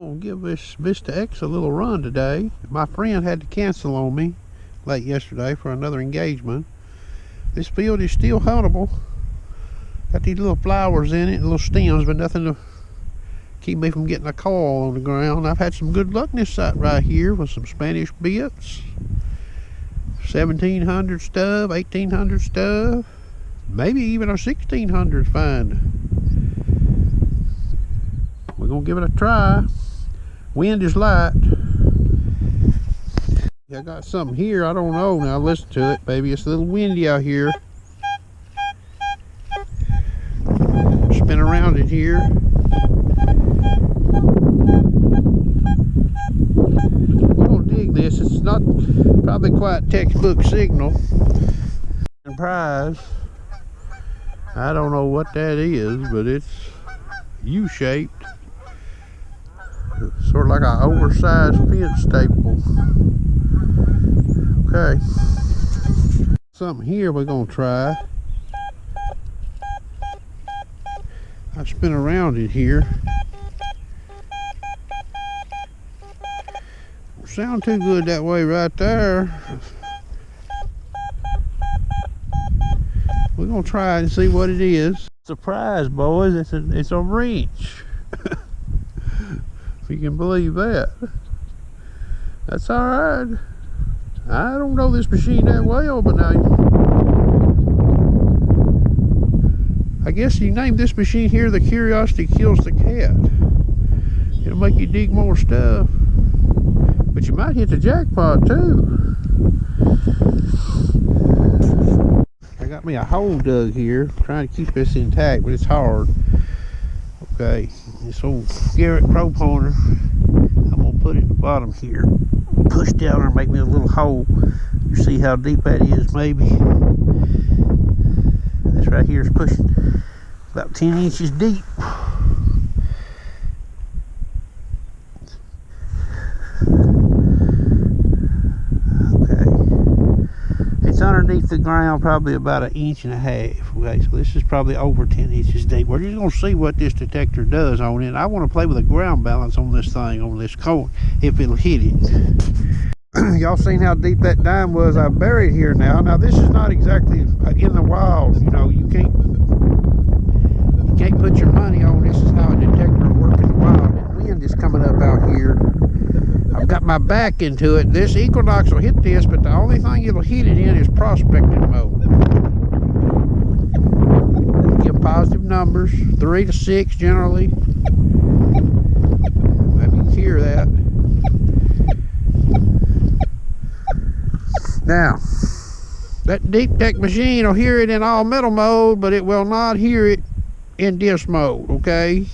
I'll give this Vista X a little run today. My friend had to cancel on me late yesterday for another engagement. This field is still huntable. Got these little flowers in it, little stems, but nothing to keep me from getting a coil on the ground. I've had some good luck in this site right here with some Spanish bits. 1700 stub, 1800 stub, maybe even a 1600 find. We're gonna give it a try. Wind is light. I got something here, I don't know. Now listen to it, baby. It's a little windy out here. Spin around it here. We're gonna dig this. It's not probably quite textbook signal. And prize. I don't know what that is, but it's U-shaped. Sort of like an oversized fence staple. Okay. Something here we're gonna try. I spin around it here. Don't sound too good that way right there. We're gonna try and see what it is. Surprise, boys! It's a wrench. If you can believe that. That's all right. I don't know this machine that well, but now I guess you name this machine here the Curiosity Kills the Cat. It'll make you dig more stuff, but you might hit the jackpot too. I got me a hole dug here, trying to keep this intact, but it's hard. Okay, this old Garrett probe pointer, I'm gonna put it at the bottom here. Push down there and make me a little hole. You see how deep that is, maybe. This right here is pushing about 10 inches deep. Underneath the ground probably about 1.5 inches. Okay, so this is probably over 10 inches deep. We're just going to see what this detector does on it. I want to play with the ground balance on this thing, on this coin, if it'll hit it. Y'all seen how deep that dime was I buried here now. Now this is not exactly in the wild. You know, you can't put your money on this is how a detector will work in the wild. The wind is coming up out here. I've got my back into it. This EQuinox will hit this, but the only thing it'll hit it in is prospecting mode. It'll give positive numbers, 3 to 6 generally. Maybe you can hear that. Now, that Deeptech machine will hear it in all metal mode, but it will not hear it in disc mode, okay?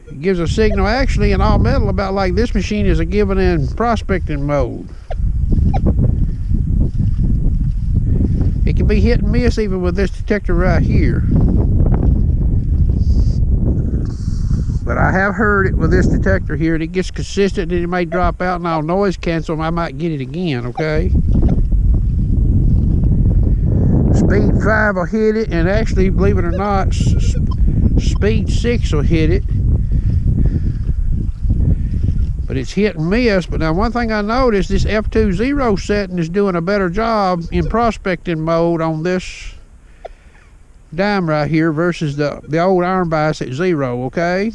It gives a signal actually in all metal about like this machine is given in prospecting mode. It can be hit and miss even with this detector right here. But I have heard it with this detector here, and it gets consistent and it may drop out and I'll noise cancel and I might get it again, okay? Speed 5 will hit it, and actually, believe it or not, speed 6 will hit it. But it's hit and miss. But now one thing I noticed, this F20 setting is doing a better job in prospecting mode on this dime right here versus the old iron bias at 0, okay?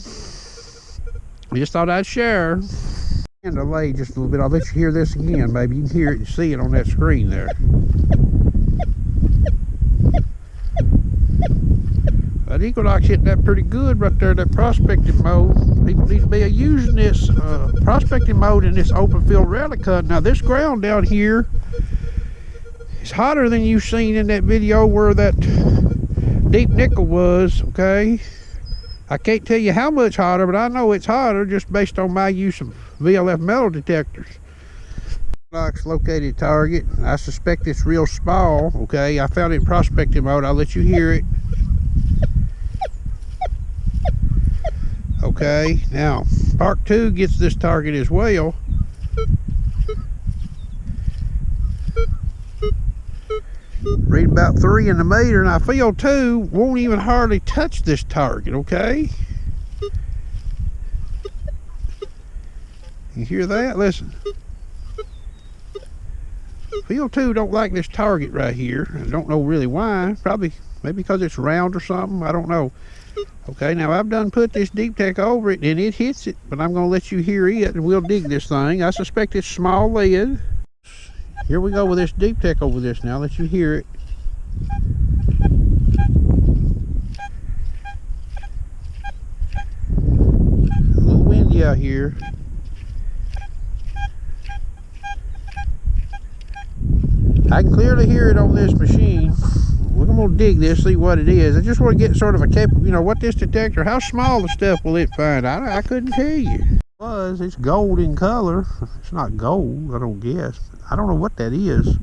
I just thought I'd share. And delay just a little bit. I'll let you hear this again, baby. You can hear it and see it on that screen there. That EQuinox hitting that pretty good right there, that prospecting mode. People need to be using this prospecting mode in this open field rally cut. Now this ground down here is hotter than you've seen in that video where that deep nickel was, okay? I can't tell you how much hotter, but I know it's hotter just based on my use of VLF metal detectors. Located target. I suspect it's real small, okay? I found it in prospecting mode. I'll let you hear it. Okay, now Park 2 gets this target as well. Read about 3 in the meter, and I feel 2 won't even hardly touch this target, okay? You hear that? Listen. Field 2 don't like this target right here. I don't know really why. Probably maybe because it's round or something. I don't know. Okay, now I've done put this Deeptech over it and it hits it, but I'm going to let you hear it and we'll dig this thing. I suspect it's small lead. Here we go with this Deeptech over this now. Let you hear it. A little windy out here. I can clearly hear it on this machine. We're going to dig this, see what it is. I just want to get sort of a cap, you know, what this detector, how small the stuff will it find? I couldn't tell you. It's gold in color. It's not gold, I don't guess. I don't know what that is.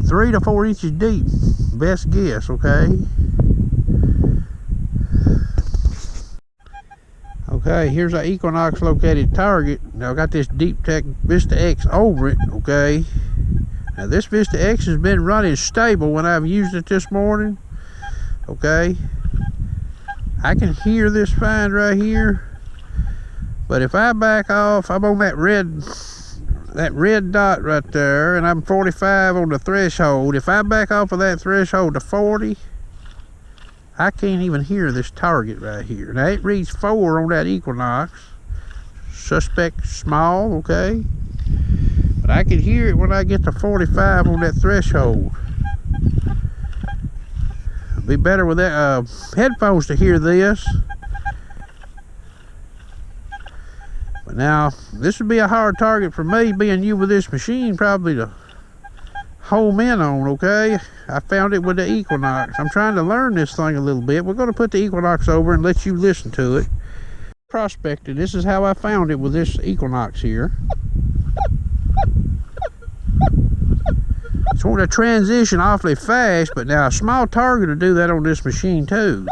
3 to 4 inches deep, best guess, okay? Okay, here's our Equinox located target. Now I got this Deeptech Vista X over it, okay? Now this Vista X has been running stable when I've used it this morning, okay? I can hear this find right here, but if I back off, I'm on that red dot right there, and I'm 45 on the threshold. If I back off of that threshold to 40, I can't even hear this target right here. Now it reads 4 on that Equinox. Suspect small, okay? But I can hear it when I get to 45 on that threshold. It'd be better with that headphones to hear this. But now, this would be a hard target for me, being new with this machine, probably to home in on, okay? I found it with the Equinox. I'm trying to learn this thing a little bit. We're going to put the Equinox over and let you listen to it. Prospected. This is how I found it with this Equinox here. It's wanting to transition awfully fast, but now a small target will do that on this machine too.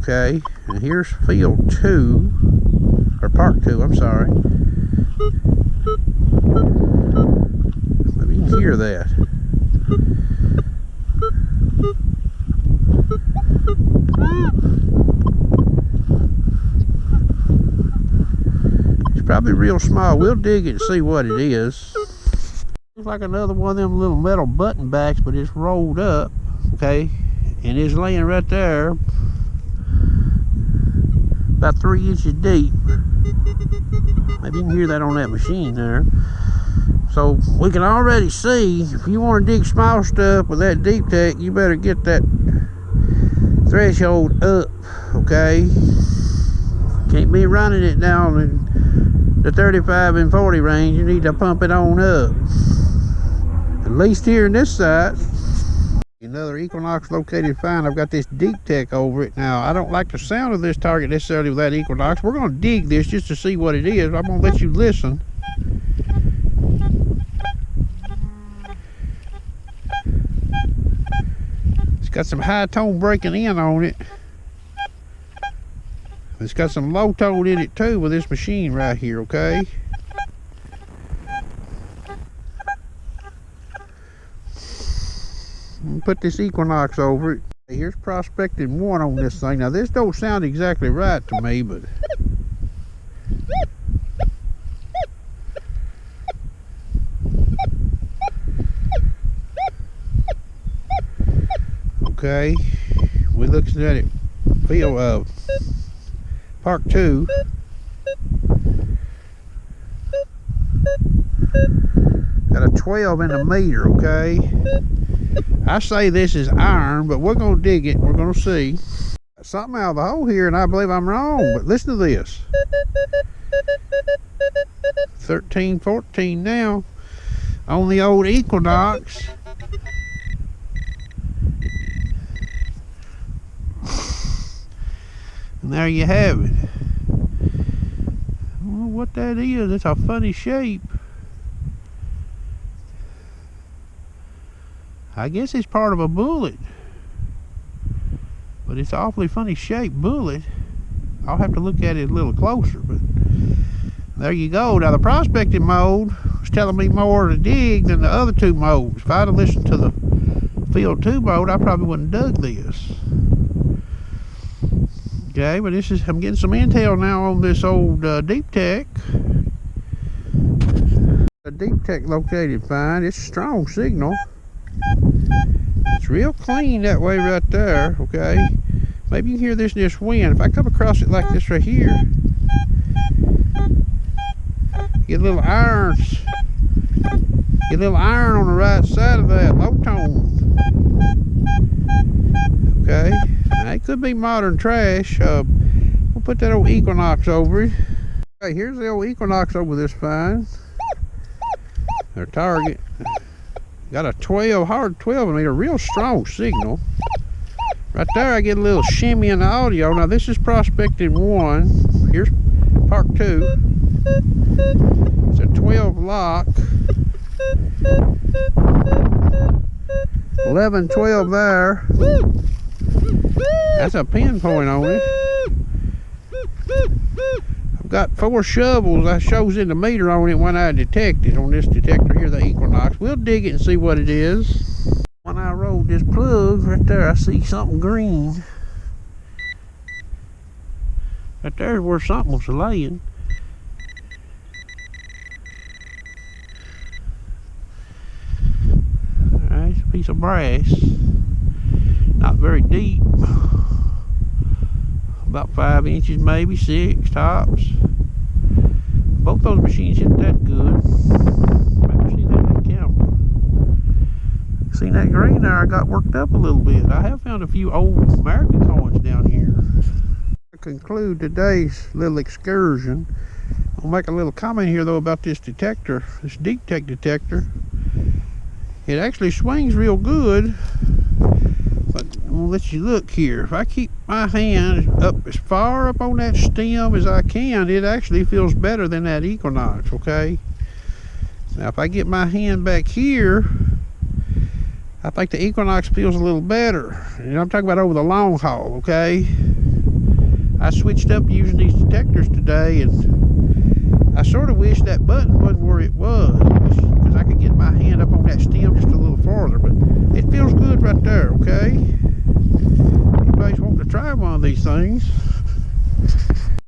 Okay, and here's field 2, or part 2, I'm sorry. Maybe you can hear that. It's probably real small. We'll dig it and see what it is. Looks like another one of them little metal button backs, but it's rolled up, okay? And it's laying right there, about 3 inches deep. Maybe you can hear that on that machine there. So we can already see, if you want to dig small stuff with that Deeptech, you better get that threshold up, okay? Can't be running it down in the 35 and 40 range. You need to pump it on up. At least here in this side. Another Equinox located find. I've got this Deeptech over it. Now, I don't like the sound of this target necessarily with that Equinox. We're going to dig this just to see what it is. I'm going to let you listen. It's got some high tone breaking in on it. It's got some low tone in it too with this machine right here, okay? Put this Equinox over it. Here's prospecting 1 on this thing. Now this don't sound exactly right to me, but okay, we looking at it. Field part 2. Got a 12 in the meter, okay? I say this is iron, but we're going to dig it. We're going to see. Something out of the hole here, and I believe I'm wrong, but listen to this. 13, 14 now on the old Equinox. And there you have it. I don't know what that is. It's a funny shape. I guess it's part of a bullet, but it's an awfully funny shaped bullet. I'll have to look at it a little closer, but there you go. Now the prospecting mode was telling me more to dig than the other 2 modes. If I'd have listened to the field 2 mode, I probably wouldn't have dug this. Okay, but I'm getting some intel now on this old Deeptech. The Deeptech located fine. It's a strong signal. It's real clean that way right there, okay? Maybe you can hear this in this wind. If I come across it like this right here, get little irons. Get a little iron on the right side of that, low tone. Okay, now, it could be modern trash. We'll put that old EQuinox over it. Okay, here's the old EQuinox over this fine. Their target. Got a 12, hard 12, I mean a real strong signal. Right there I get a little shimmy in the audio. Now this is prospecting 1. Here's part 2. It's a 12 lock. 11, 12 there. That's a pinpoint on it. I've got 4 shovels. That shows in the meter on it when I detect it on this detector here, the EQuinox. We'll dig it and see what it is. When I rolled this plug right there, I see something green. Right there's where something was laying. Alright, it's a piece of brass. Not very deep. About 5 inches, maybe 6 tops. Both those machines hit that good. Maybe see that in the camera. Seen that green there, I got worked up a little bit. I have found a few old American coins down here. To conclude today's little excursion, I'll make a little comment here though about this detector, this Deeptech detector. It actually swings real good, but I'm gonna let you look here. If I keep my hand up as far up on that stem as I can, it actually feels better than that EQuinox, okay? Now if I get my hand back here, I think the EQuinox feels a little better. And I'm talking about over the long haul, okay? I switched up using these detectors today, and I sort of wish that button wasn't where it was, because I could get my hand up on that stem just a little farther, but it feels good right there, okay? Anybody's wanting to try one of these things,